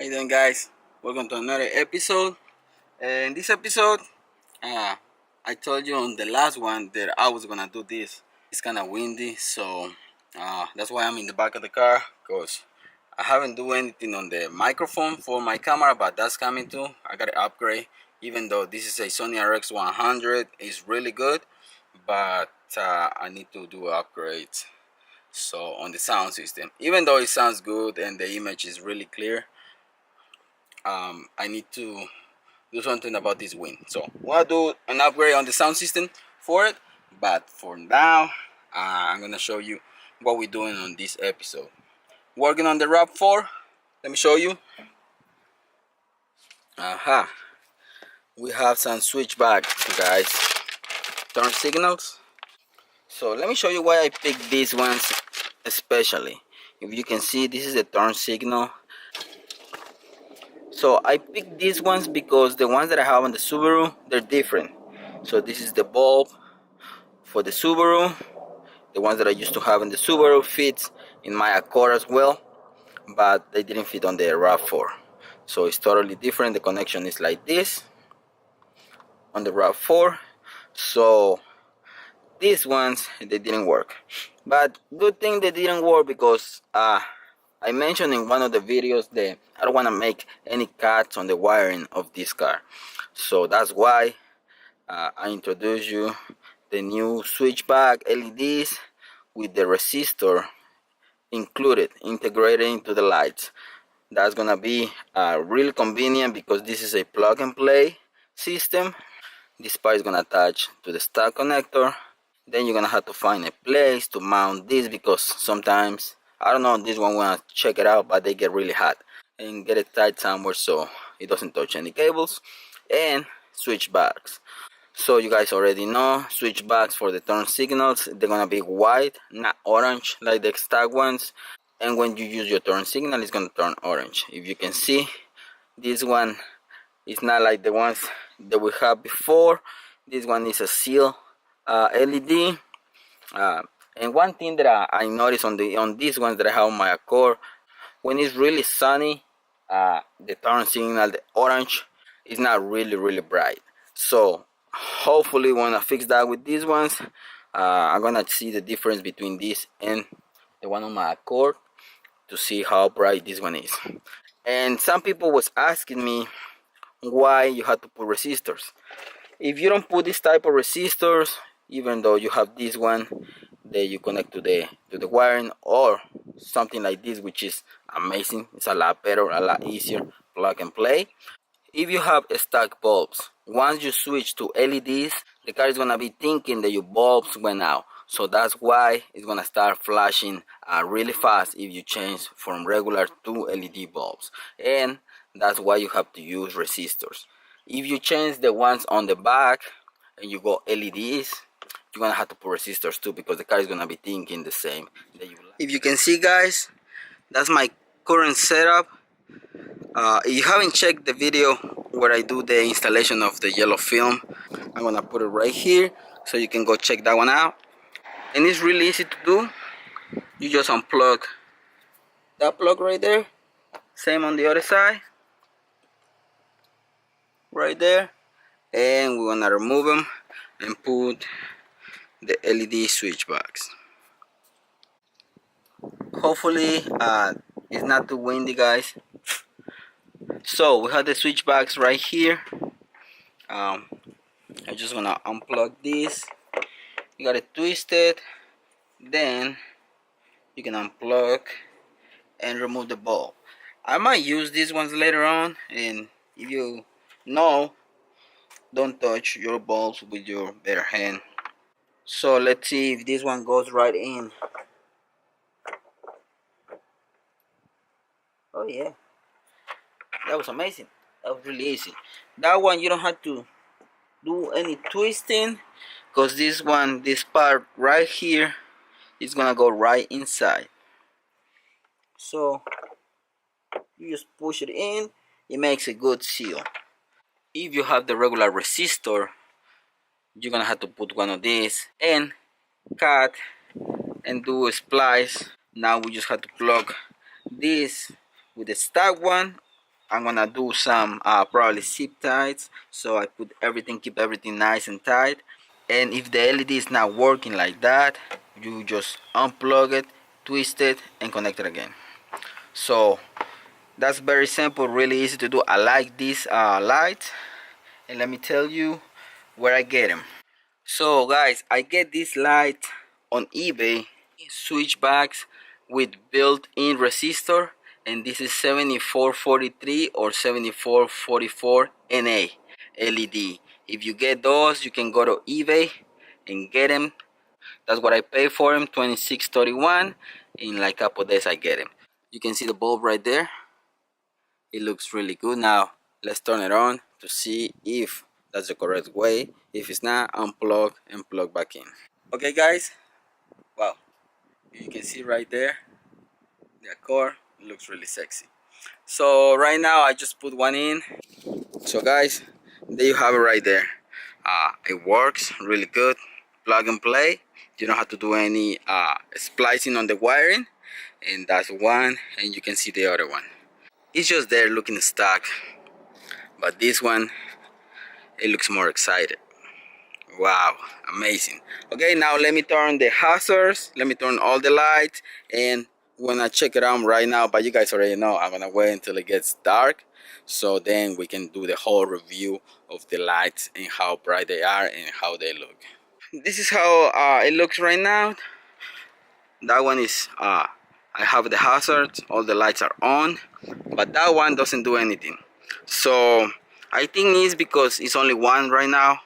How you doing, guys? Welcome to another episode. In this episode, I told you on the last one that I was gonna do this. It's kind of windy, so that's why I'm in the back of the car, because I haven't do anything on the microphone for my camera, but that's coming too. I gotta upgrade. Even though this is a Sony RX100, it's really good, but I need to do upgrades. So on the sound system, even though it sounds good and the image is really clear, I need to do something about this wind. So we'll do an upgrade on the sound system for it. But for now, I'm gonna show you what we're doing on this episode. Working on the RAV4. Let me show you. We have some switchback, guys. Turn signals. So let me show you why I picked these ones especially. If you can see, this is a turn signal. So I picked these ones because the ones that I have on the Subaru, they're different. So this is the bulb for the Subaru. The ones that I used to have in the Subaru fits in my Accord as well, but they didn't fit on the RAV4. So it's totally different. The connection is like this on the RAV4. So these ones, they didn't work. But good thing they didn't work, because I mentioned in one of the videos that I don't want to make any cuts on the wiring of this car. So that's why I introduced you the new switchback LEDs with the resistor included, integrated into the lights. That's gonna be really convenient, because this is a plug and play system. This part is gonna attach to the stock connector. Then you're gonna have to find a place to mount this, because sometimes, I don't know, this one wanna check it out, but they get really hot, and get it tight somewhere so it doesn't touch any cables. And switchbacks. So you guys already know, switchbacks for the turn signals, they're gonna be white, not orange like the stock ones. And when you use your turn signal, it's gonna turn orange. If you can see, this one is not like the ones that we had before. This one is a seal LED. And one thing that I noticed on these ones that I have on my Accord, when it's really sunny, the turn signal, the orange, is not really bright. So hopefully when I fix that with these ones, I'm gonna see the difference between this and the one on my Accord, to see how bright this one is. And some people was asking me why you have to put resistors. If you don't put this type of resistors, even though you have this one that you connect to the wiring, or something like this, which is amazing, it's a lot better, a lot easier, plug and play. If you have stock bulbs, once you switch to LEDs, the car is gonna be thinking that your bulbs went out. So that's why it's gonna start flashing really fast if you change from regular to LED bulbs. And that's why you have to use resistors. If you change the ones on the back and you go LEDs, you're gonna have to put resistors too, because the car is gonna be thinking the same that you like. If you can see, guys, that's my current setup. If you haven't checked the video where I do the installation of the yellow film, I'm gonna put it right here, so you can go check that one out. And it's really easy to do. You just unplug that plug right there, same on the other side, right there, and we wanna remove them and put the LED switch box. Hopefully it's not too windy, guys. So we have the switch box right here. I'm just gonna unplug this. You gotta twist it, then you can unplug and remove the bulb. I might use these ones later on, and if you know, don't touch your bulbs with your bare hand. So let's see if this one goes right in. Oh yeah, that was amazing. That was really easy. That one you don't have to do any twisting, because this one, this part right here, is gonna go right inside. So you just push it in, it makes a good seal. If you have the regular resistor, you're gonna have to put one of these and cut and do a splice. Now we just have to plug this with the stock one I'm gonna do some probably zip ties, so I put everything, keep everything nice and tight. And if the LED is not working like that, you just unplug it, twist it, and connect it again. So that's very simple, really easy to do. I like these lights, and let me tell you where I get them. So guys, I get this light on eBay, switchbacks with built-in resistor, and this is 7443 or 7444 NA LED. If you get those, you can go to eBay and get them. That's what I pay for them, $26.31. In like a couple days I get them. You can see the bulb right there. It looks really good. Now let's turn it on to see if that's the correct way. If it's not, unplug and plug back in. Okay guys, wow, you can see right there the core looks really sexy. So right now I just put one in. So guys, there you have it right there. It works really good, plug and play. You don't have to do any splicing on the wiring. And that's one, and you can see the other one. It's just there looking stuck, but this one, it looks more excited. Wow, amazing. Okay, now let me turn the hazards, let me turn all the lights, and when I check it out right now, but you guys already know I'm gonna wait until it gets dark, so then we can do the whole review of the lights and how bright they are and how they look. This is how it looks right now. That one is I have the hazards, all the lights are on, but that one doesn't do anything. So I think it's because it's only one right now,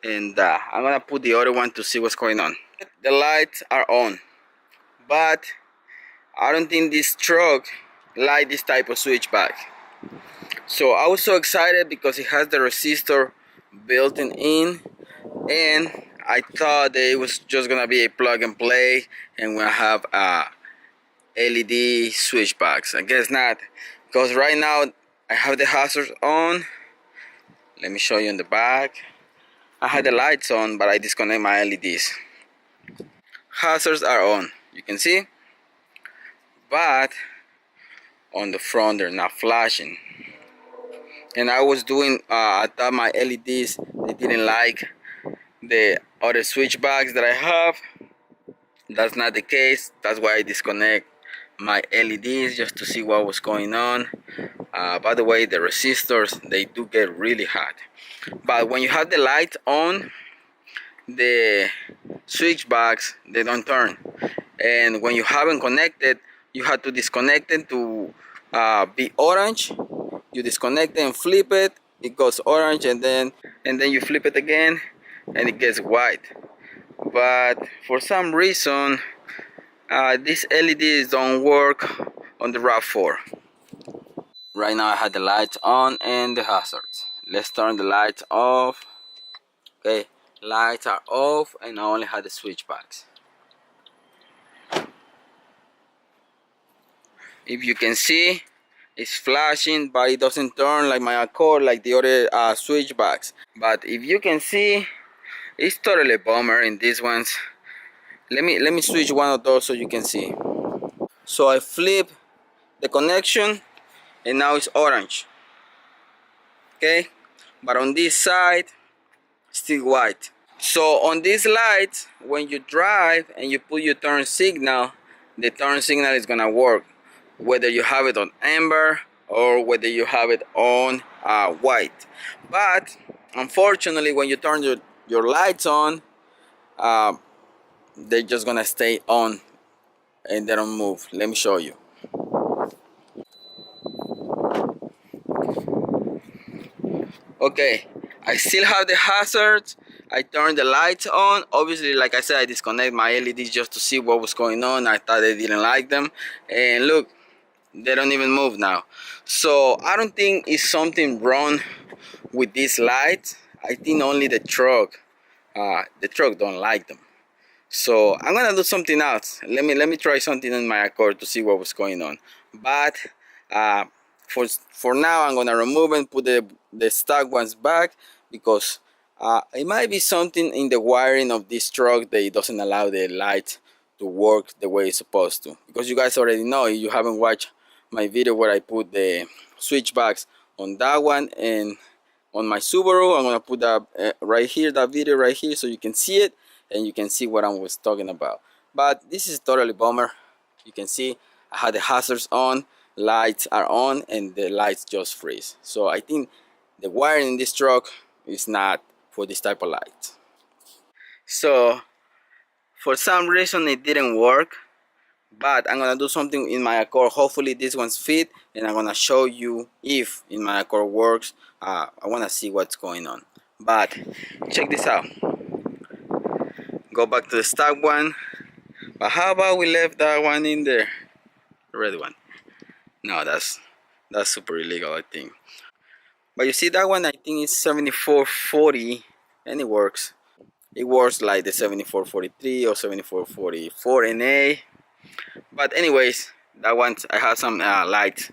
and I'm gonna put the other one to see what's going on. The lights are on, but I don't think this truck like this type of switchback. So I was so excited because it has the resistor built in, and I thought that it was just gonna be a plug and play and we'll have LED switchbacks. I guess not, because right now I have the hazards on. Let me show you in the back. I had the lights on, but I disconnect my LEDs. Hazards are on, you can see, but on the front they're not flashing. And I was doing I thought my LEDs, they didn't like the other switchbacks that I have. That's not the case. That's why I disconnect my LEDs just to see what was going on. By the way, the resistors, they do get really hot, but when you have the light on, the switchbacks, they don't turn. And when you haven't connected, you have to disconnect it to be orange. You disconnect it and flip it, it goes orange, and then you flip it again and it gets white. But for some reason these LEDs don't work on the RAV4. Right now I had the lights on and the hazards. Let's turn the lights off. Okay, lights are off and I only had the switchbacks. If you can see, it's flashing, but it doesn't turn like my Accord, like the other switchbacks. But if you can see, it's totally a bummer in these ones. Let me switch one of those so you can see. So I flip the connection and now it's orange. Okay, but on this side, still white. So on these lights, when you drive and you put your turn signal, the turn signal is gonna work, whether you have it on amber or whether you have it on white. But unfortunately, when you turn your lights on, they're just gonna stay on and they don't move. Let me show you. Okay, I still have the hazards. I turned the lights on. Obviously, like I said, I disconnect my LEDs just to see what was going on. I thought they didn't like them, and look, they don't even move now. So I don't think it's something wrong with these lights. I think only the truck don't like them. So I'm gonna do something else. Let me try something in my Accord to see what was going on. But for now, I'm gonna remove and put the stock ones back, because it might be something in the wiring of this truck that it doesn't allow the light to work the way it's supposed to. Because you guys already know, if you haven't watched my video where I put the switchbacks on that one and on my Subaru. I'm gonna put that right here, that video right here, so you can see it and you can see what I was talking about. But this is totally bummer. You can see I had the hazards on, lights are on, and the lights just freeze. So I think the wiring in this truck is not for this type of light. So for some reason it didn't work, but I'm gonna do something in my Accord. Hopefully this one's fit, and I'm gonna show you if in my Accord works. I wanna see what's going on. But check this out. Go back to the stock one. But how about we left that one in there? The red one. No, that's super illegal, I think. But you see that one, I think it's 7440, and it works. It works like the 7443 or 7444 NA. But anyways, that one I have some lights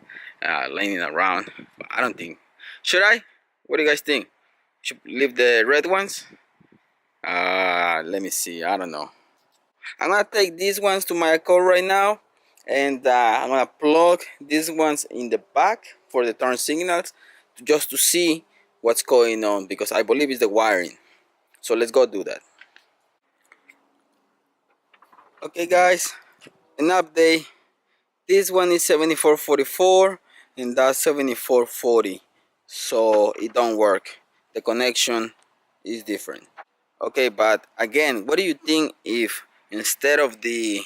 laying around. But I don't think. Should I? What do you guys think? Should leave the red ones? Let me see. I don't know. I'm gonna take these ones to my Accord right now, and I'm gonna plug these ones in the back for the turn signals, just to see what's going on, because I believe it's the wiring. So let's go do that. Okay guys, an update. This one is 7444 and that's 7440, so it don't work. The connection is different. Okay, but again, what do you think if instead of the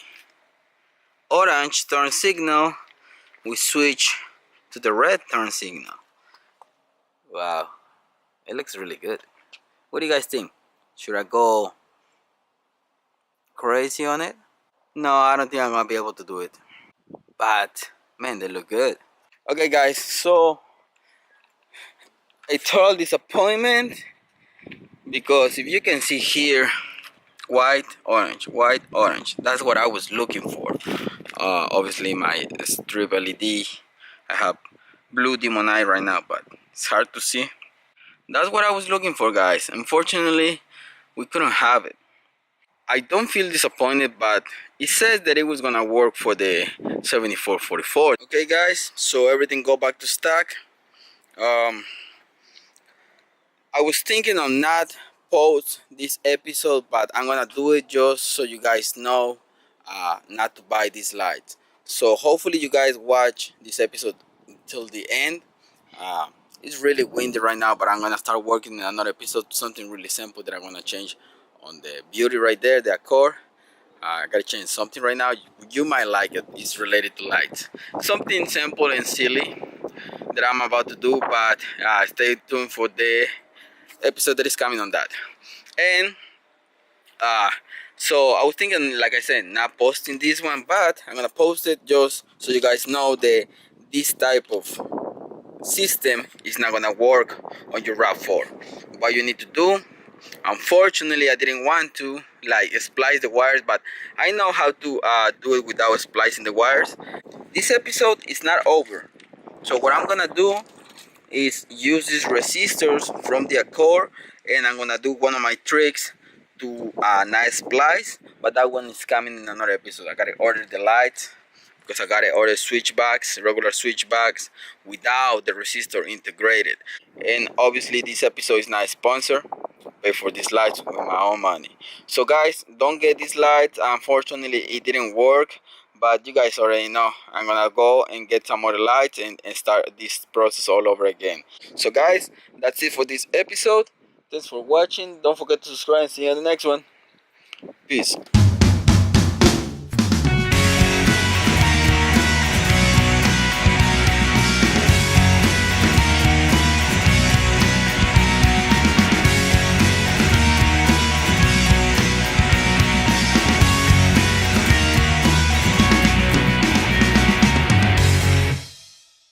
orange turn signal we switch to the red turn signal? Wow, it looks really good. What do you guys think? Should I go crazy on it? No, I don't think I'm gonna be able to do it, but man, they look good. Okay guys, so a total disappointment, because if you can see here, white orange, white orange, that's what I was looking for. Obviously my strip LED, I have blue demon eye right now, but it's hard to see. That's what I was looking for, guys. Unfortunately, we couldn't have it. I don't feel disappointed, but it says that it was gonna work for the 7444. Okay guys, so everything go back to stock. I was thinking of not post this episode, but I'm gonna do it just so you guys know not to buy these lights. So hopefully you guys watch this episode until the end. It's really windy right now, but I'm gonna start working in another episode, something really simple that I'm gonna change on the beauty right there, the Accord. I gotta change something right now. You might like it. It's related to lights, something simple and silly that I'm about to do, but stay tuned for the episode that is coming on that. And so I was thinking, like I said, not posting this one, but I'm gonna post it just so you guys know that this type of system is not gonna work on your RAV4. What you need to do, unfortunately I didn't want to like splice the wires, but I know how to do it without splicing the wires. This episode is not over, so what I'm gonna do is use these resistors from the Accord, and I'm gonna do one of my tricks to not splice, but that one is coming in another episode. I gotta order the lights, because I gotta order switchbacks, regular switchbacks without the resistor integrated. And obviously this episode is not a sponsor. Pay for these lights with my own money. So guys, don't get these lights. Unfortunately it didn't work, but you guys already know I'm gonna go and get some other lights and start this process all over again. So guys, that's it for this episode. Thanks for watching. Don't forget to subscribe and see you in the next one. Peace.